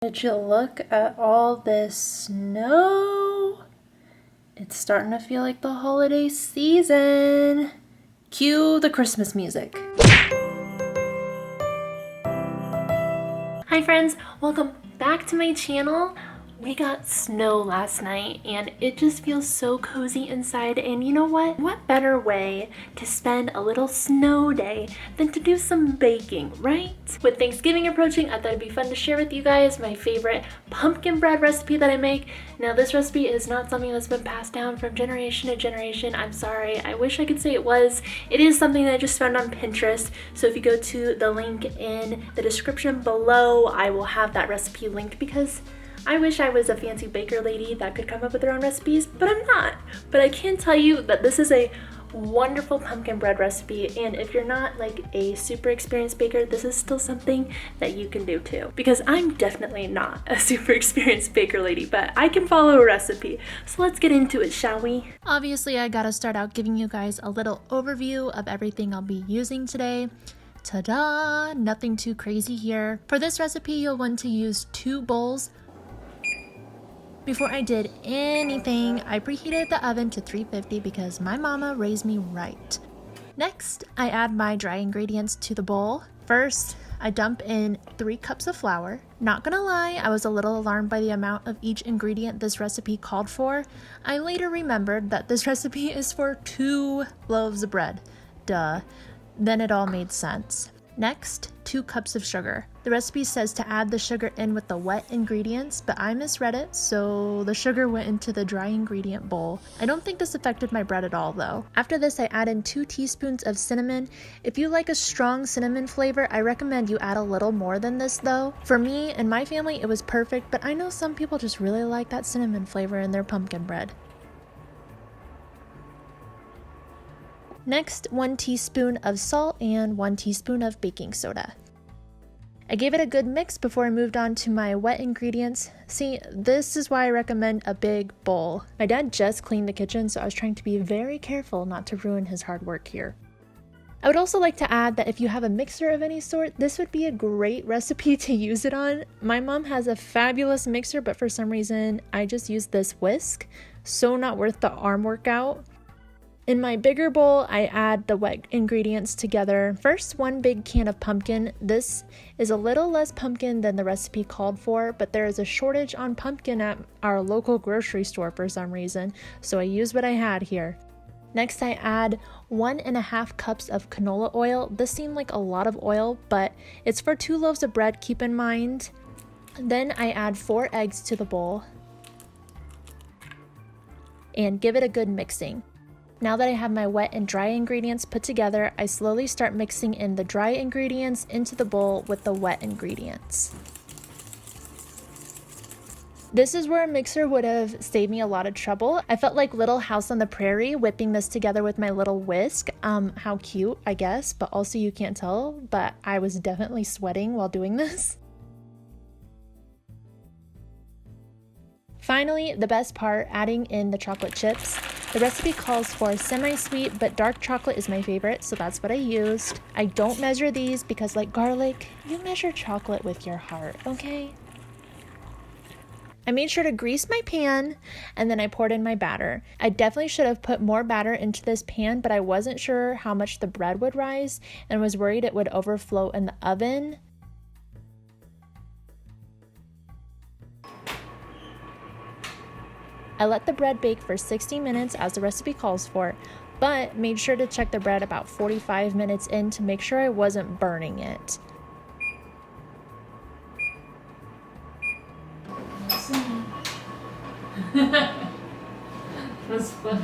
Did you look at all this snow? It's starting to feel like the holiday season. Cue the Christmas music. Hi friends, welcome back to my channel. We got snow last night and it just feels so cozy inside, and you know what? What better way to spend a little snow day than to do some baking, right? With Thanksgiving approaching, I thought it'd be fun to share with you guys my favorite pumpkin bread recipe that I make. Now this recipe is not something that's been passed down from generation to generation. I'm sorry, I wish I could say it was. It is something that I just found on Pinterest. So if you go to the link in the description below, I will have that recipe linked because I wish I was a fancy baker lady that could come up with their own recipes, but I'm not. But I can tell you that this is a wonderful pumpkin bread recipe, and if you're not like a super experienced baker, this is still something that you can do too. Because I'm definitely not a super experienced baker lady, but I can follow a recipe. So let's get into it, shall we? Obviously, I gotta start out giving you guys a little overview of everything I'll be using today. Ta-da! Nothing too crazy here. For this recipe, you'll want to use 2 bowls. Before I did anything, I preheated the oven to 350 because my mama raised me right. Next, I add my dry ingredients to the bowl. First, I dump in 3 cups of flour. Not gonna lie, I was a little alarmed by the amount of each ingredient this recipe called for. I later remembered that this recipe is for 2 loaves of bread. Duh. Then it all made sense. Next, 2 cups of sugar. The recipe says to add the sugar in with the wet ingredients, but I misread it, so the sugar went into the dry ingredient bowl. I don't think this affected my bread at all though. After this, I add in 2 teaspoons of cinnamon. If you like a strong cinnamon flavor, I recommend you add a little more than this though. For me and my family, it was perfect, but I know some people just really like that cinnamon flavor in their pumpkin bread. Next, 1 teaspoon of salt and 1 teaspoon of baking soda. I gave it a good mix before I moved on to my wet ingredients. See, this is why I recommend a big bowl. My dad just cleaned the kitchen, so I was trying to be very careful not to ruin his hard work here. I would also like to add that if you have a mixer of any sort, this would be a great recipe to use it on. My mom has a fabulous mixer, but for some reason, I just used this whisk. So not worth the arm workout. In my bigger bowl, I add the wet ingredients together. First, 1 big can of pumpkin. This is a little less pumpkin than the recipe called for, but there is a shortage on pumpkin at our local grocery store for some reason, so I used what I had here. Next, I add 1.5 cups of canola oil. This seemed like a lot of oil, but it's for 2 loaves of bread, keep in mind. Then I add 4 eggs to the bowl and give it a good mixing. Now that I have my wet and dry ingredients put together, I slowly start mixing in the dry ingredients into the bowl with the wet ingredients. This is where a mixer would have saved me a lot of trouble. I felt like Little House on the Prairie whipping this together with my little whisk. How cute, I guess, but also you can't tell, but I was definitely sweating while doing this. Finally, the best part, adding in the chocolate chips. The recipe calls for semi-sweet, but dark chocolate is my favorite, so that's what I used. I don't measure these because, like garlic, you measure chocolate with your heart, okay? I made sure to grease my pan, and then I poured in my batter. I definitely should have put more batter into this pan, but I wasn't sure how much the bread would rise and was worried it would overflow in the oven. I let the bread bake for 60 minutes as the recipe calls for, but made sure to check the bread about 45 minutes in to make sure I wasn't burning it. That's fun.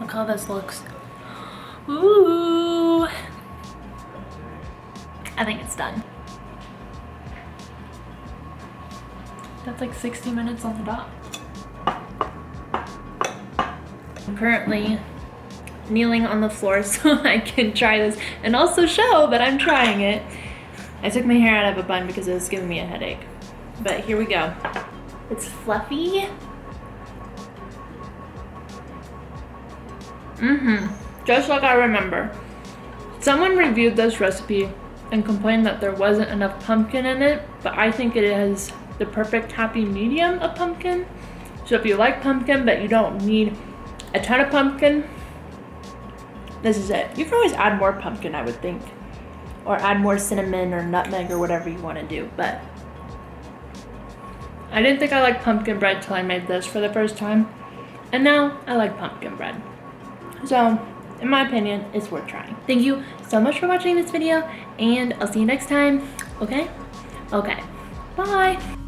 Look how this looks. Ooh! I think it's done. That's like 60 minutes on the dot. I'm currently kneeling on the floor so I can try this and also show that I'm trying it. I took my hair out of a bun because it was giving me a headache. But here we go. It's fluffy. Just like I remember. Someone reviewed this recipe and complained that there wasn't enough pumpkin in it, but I think it is the perfect happy medium of pumpkin. So if you like pumpkin but you don't need a ton of pumpkin, this is it. You can always add more pumpkin, I would think, or add more cinnamon or nutmeg or whatever you want to do, but I didn't think I liked pumpkin bread till I made this for the first time, and now I like pumpkin bread. So in my opinion, it's worth trying. Thank you so much for watching this video, and I'll see you next time. Okay? Okay. Bye.